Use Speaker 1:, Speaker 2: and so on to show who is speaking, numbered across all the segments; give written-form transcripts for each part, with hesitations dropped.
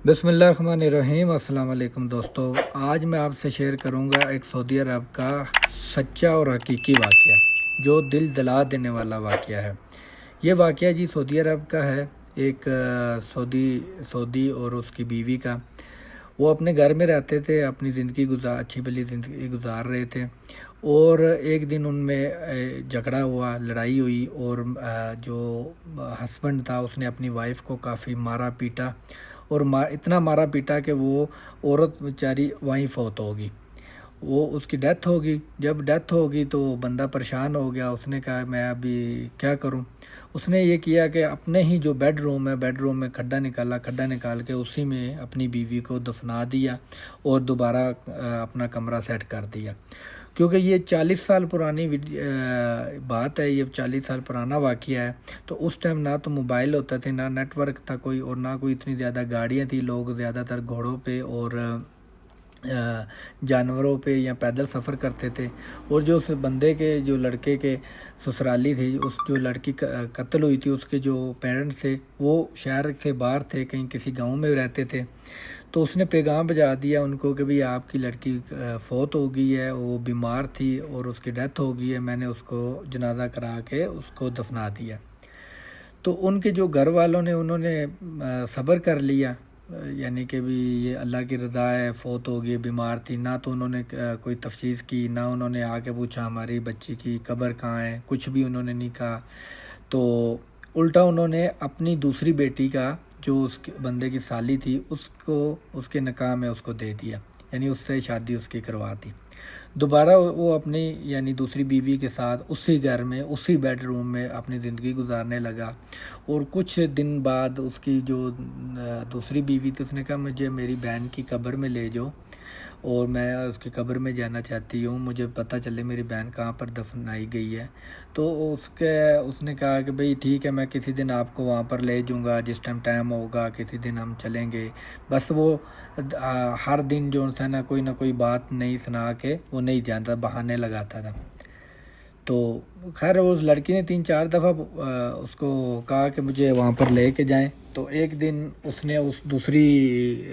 Speaker 1: بسم اللہ الرحمن الرحیم۔ السلام علیکم دوستو، آج میں آپ سے شیئر کروں گا ایک سعودی عرب کا سچا اور حقیقی واقعہ جو دل دلا دینے والا واقعہ ہے۔ یہ واقعہ جی سعودی عرب کا ہے، ایک سعودی اور اس کی بیوی کا۔ وہ اپنے گھر میں رہتے تھے، اپنی اچھی بھلی زندگی گزار رہے تھے، اور ایک دن ان میں جھگڑا ہوا، لڑائی ہوئی، اور جو ہسبینڈ تھا اس نے اپنی وائف کو کافی مارا پیٹا، اور اتنا مارا پیٹا کہ وہ عورت بیچاری وہیں فوت ہوگی۔ وہ اس کی ڈیتھ ہوگی۔ جب ڈیتھ ہوگی تو وہ بندہ پریشان ہو گیا، اس نے کہا میں ابھی کیا کروں۔ اس نے یہ کیا کہ اپنے ہی جو بیڈ روم میں کھڈا نکال کے اسی میں اپنی بیوی کو دفنا دیا اور دوبارہ اپنا کمرہ سیٹ کر دیا۔ کیونکہ یہ 40 سال پرانی بات ہے، یہ 40 سال پرانا واقعہ ہے۔ تو اس ٹائم نہ تو موبائل ہوتا تھے، نہ نیٹ ورک تھا کوئی، اور نہ کوئی اتنی زیادہ گاڑیاں تھیں۔ لوگ زیادہ تر گھوڑوں پہ اور جانوروں پہ یا پیدل سفر کرتے تھے۔ اور جو اس بندے کے جو لڑکے کے سسرالی تھی، اس جو لڑکی قتل ہوئی تھی، اس کے جو پیرنٹس تھے وہ شہر سے باہر تھے، کہیں کسی گاؤں میں رہتے تھے۔ تو اس نے پیغام بھیجا دیا ان کو کہ بھئی آپ کی لڑکی فوت ہو گئی ہے، وہ بیمار تھی اور اس کی ڈیتھ ہو گئی ہے، میں نے اس کو جنازہ کرا کے اس کو دفنا دیا۔ تو ان کے جو گھر والوں نے انہوں نے صبر کر لیا، یعنی کہ بھی یہ اللہ کی رضا ہے، فوت ہو گئی، بیمار تھی، نہ تو انہوں نے کوئی تفتیش کی، نہ انہوں نے آ کے پوچھا ہماری بچی کی قبر کہاں ہے، کچھ بھی انہوں نے نہیں کہا۔ تو الٹا انہوں نے اپنی دوسری بیٹی کا جو اس بندے کی سالی تھی اس کے نکاح میں اس کو دے دیا، یعنی اس سے شادی اس کی کروا دی۔ دوبارہ وہ اپنی یعنی دوسری بیوی کے ساتھ اسی گھر میں اسی بیڈ روم میں اپنی زندگی گزارنے لگا۔ اور کچھ دن بعد اس کی جو دوسری بیوی تھی، اس نے کہا مجھے میری بہن کی قبر میں لے جاؤ، اور میں اس کی قبر میں جانا چاہتی ہوں، مجھے پتہ چلے میری بہن کہاں پر دفنائی گئی ہے۔ تو اس نے کہا کہ بھئی ٹھیک ہے، میں کسی دن آپ کو وہاں پر لے جاؤں گا، جس ٹائم ہوگا کسی دن ہم چلیں گے۔ بس وہ ہر دن جو ہے نا کوئی بات نہیں سنا کے وہ نہیں جانتا، بہانے لگاتا تھا۔ تو خیر اس لڑکی نے 3-4 دفعہ اس کو کہا کہ مجھے وہاں پر لے کے جائیں۔ تو ایک دن اس نے اس دوسری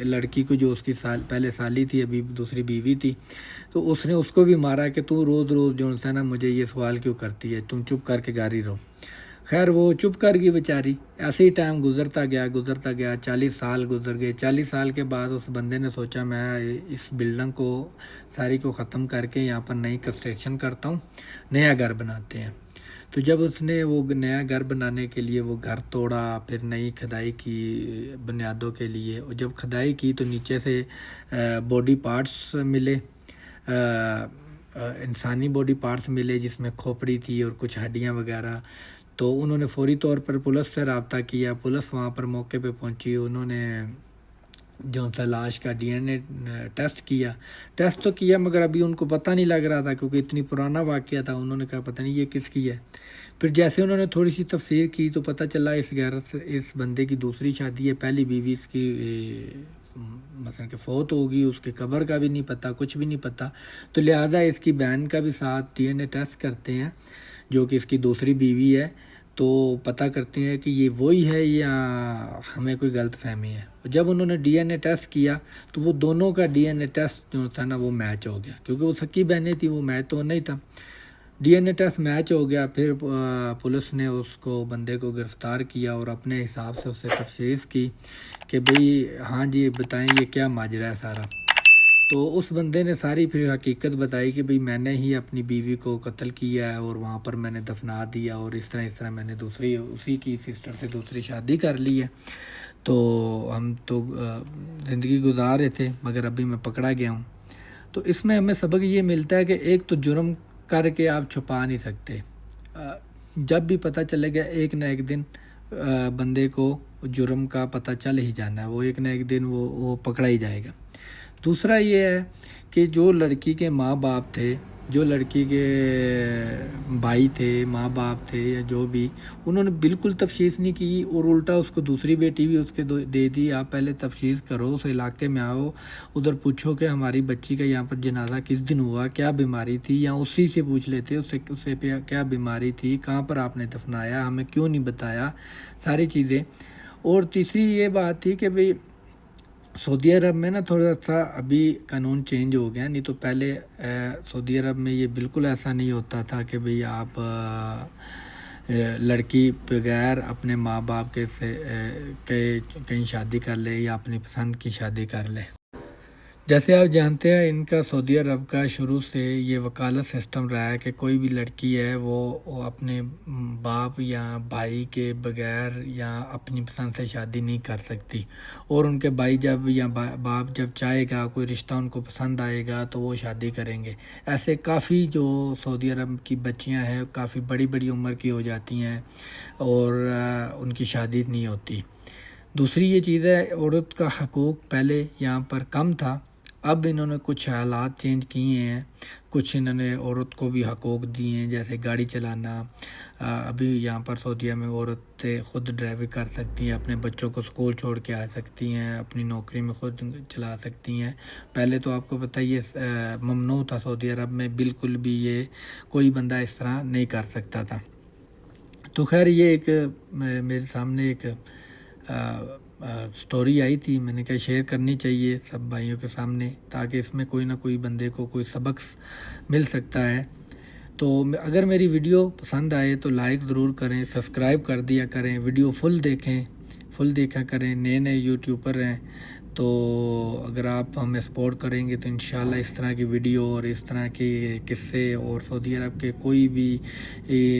Speaker 1: لڑکی کو جو اس کی پہلے سالی تھی، ابھی دوسری بیوی تھی، تو اس نے اس کو بھی مارا کہ تو روز جو ہے نا مجھے یہ سوال کیوں کرتی ہے، تم چپ کر کے گھر ہی رہو۔ خیر وہ چپ کر گئی بیچاری۔ ایسے ہی ٹائم گزرتا گیا، 40 سال گزر گئے۔ 40 سال کے بعد اس بندے نے سوچا میں اس بلڈنگ کو ساری کو ختم کر کے یہاں پر نئی کنسٹرکشن کرتا ہوں، نیا گھر بناتے ہیں۔ تو جب اس نے وہ نیا گھر بنانے کے لیے وہ گھر توڑا، پھر نئی کھدائی کی بنیادوں کے لیے، اور جب کھدائی کی تو نیچے سے باڈی پارٹس ملے، انسانی باڈی پارٹس ملے، جس میں کھوپڑی تھی اور کچھ ہڈیاں وغیرہ۔ تو انہوں نے فوری طور پر پولیس سے رابطہ کیا، پولیس وہاں پر موقع پہ پہنچی، انہوں نے جو لاش کا DNA ٹیسٹ تو کیا، مگر ابھی ان کو پتہ نہیں لگ رہا تھا، کیونکہ اتنی پرانا واقعہ تھا۔ انہوں نے کہا پتہ نہیں یہ کس کی ہے۔ پھر جیسے انہوں نے تھوڑی سی تفسیر کی تو پتہ چلا اس بندے کی دوسری شادی ہے، پہلی بیوی اس کی مثلا کہ فوت ہوگی، اس کے قبر کا بھی نہیں پتہ، کچھ بھی نہیں پتہ۔ تو لہٰذا اس کی بہن کا بھی ساتھ DNA ٹیسٹ کرتے ہیں، جو کہ اس کی دوسری بیوی ہے، تو پتہ کرتے ہیں کہ یہ وہی ہے یا ہمیں کوئی غلط فہمی ہے۔ جب انہوں نے DNA ٹیسٹ کیا تو وہ دونوں کا DNA ٹیسٹ جو تھا نا وہ میچ ہو گیا، کیونکہ وہ سکی بہنیں تھیں، وہ میچ تو نہیں تھا۔ DNA ٹیسٹ میچ ہو گیا۔ پھر پولیس نے اس کو بندے کو گرفتار کیا اور اپنے حساب سے اس سے تفتیش کی کہ بھئی ہاں جی بتائیں یہ کیا ماجرا ہے سارا۔ تو اس بندے نے ساری پھر حقیقت بتائی کہ بھئی میں نے ہی اپنی بیوی کو قتل کیا ہے اور وہاں پر میں نے دفنا دیا، اور اس طرح میں نے اسی کی سسٹر سے دوسری شادی کر لی ہے۔ تو ہم تو زندگی گزار رہے تھے، مگر ابھی میں پکڑا گیا ہوں۔ تو اس میں ہمیں سبق یہ ملتا ہے کہ ایک تو جرم کر کے آپ چھپا نہیں سکتے، جب بھی پتہ چلے گا ایک نہ ایک دن بندے کو جرم کا پتہ چل ہی جانا ہے، وہ ایک نہ ایک دن وہ پکڑا ہی جائے گا۔ دوسرا یہ ہے کہ جو لڑکی کے ماں باپ تھے، جو لڑکی کے بھائی تھے، ماں باپ تھے یا جو بھی، انہوں نے بالکل تفتیش نہیں کی، اور الٹا اس کو دوسری بیٹی بھی اس کے دے دی۔ آپ پہلے تفتیش کرو، اس علاقے میں آؤ، ادھر پوچھو کہ ہماری بچی کا یہاں پر جنازہ کس دن ہوا، کیا بیماری تھی، یا اسی سے پوچھ لیتے اس سے کیا بیماری تھی، کہاں پر آپ نے دفنایا، ہمیں کیوں نہیں بتایا، ساری چیزیں۔ اور تیسری یہ بات تھی کہ بھئی سعودی عرب میں نا تھوڑا سا ابھی قانون چینج ہو گیا، نہیں تو پہلے سعودی عرب میں یہ بالکل ایسا نہیں ہوتا تھا کہ بھئی آپ لڑکی بغیر اپنے ماں باپ کے سے کہیں شادی کر لے یا اپنی پسند کی شادی کر لے۔ جیسے آپ جانتے ہیں ان کا سعودی عرب کا شروع سے یہ وکالت سسٹم رہا ہے کہ کوئی بھی لڑکی ہے وہ اپنے باپ یا بھائی کے بغیر یا اپنی پسند سے شادی نہیں کر سکتی، اور ان کے بھائی جب یا باپ جب چاہے گا کوئی رشتہ ان کو پسند آئے گا تو وہ شادی کریں گے۔ ایسے کافی جو سعودی عرب کی بچیاں ہیں کافی بڑی بڑی عمر کی ہو جاتی ہیں اور ان کی شادی نہیں ہوتی۔ دوسری یہ چیز ہے، عورت کا حقوق پہلے یہاں پر کم تھا، اب انہوں نے کچھ حالات چینج کیے ہیں، کچھ انہوں نے عورت کو بھی حقوق دیے ہیں، جیسے گاڑی چلانا۔ ابھی یہاں پر سعودیہ میں عورتیں خود ڈرائیونگ کر سکتی ہیں، اپنے بچوں کو اسکول چھوڑ کے آ سکتی ہیں، اپنی نوکری میں خود چلا سکتی ہیں۔ پہلے تو آپ کو پتہ یہ ممنوع تھا سعودی عرب میں، بالکل بھی یہ کوئی بندہ اس طرح نہیں کر سکتا تھا۔ تو خیر یہ ایک میرے سامنے ایک سٹوری آئی تھی، میں نے کہا شیئر کرنی چاہیے سب بھائیوں کے سامنے، تاکہ اس میں کوئی نہ کوئی بندے کو کوئی سبق مل سکتا ہے۔ تو اگر میری ویڈیو پسند آئے تو لائک ضرور کریں، سبسکرائب کر دیا کریں، ویڈیو فل دیکھیں، فل دیکھا کریں۔ نئے یوٹیوبر ہیں تو اگر آپ ہمیں سپورٹ کریں گے تو انشاءاللہ اس طرح کی ویڈیو اور اس طرح کے قصے اور سعودی عرب کے کوئی بھی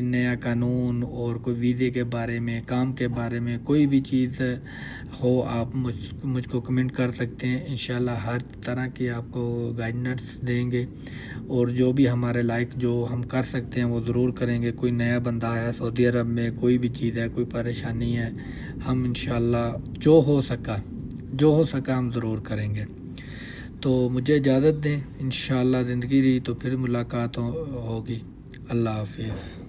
Speaker 1: نیا قانون اور کوئی ویزے کے بارے میں، کام کے بارے میں کوئی بھی چیز ہو، آپ مجھ کو کمنٹ کر سکتے ہیں۔ انشاءاللہ ہر طرح کی آپ کو گائیڈنس دیں گے، اور جو بھی ہمارے لائک جو ہم کر سکتے ہیں وہ ضرور کریں گے۔ کوئی نیا بندہ ہے سعودی عرب میں، کوئی بھی چیز ہے، کوئی پریشانی ہے، ہم انشاءاللہ جو ہو سکا ہم ضرور کریں گے۔ تو مجھے اجازت دیں، انشاءاللہ زندگی رہی تو پھر ملاقات ہوگی۔ اللہ حافظ۔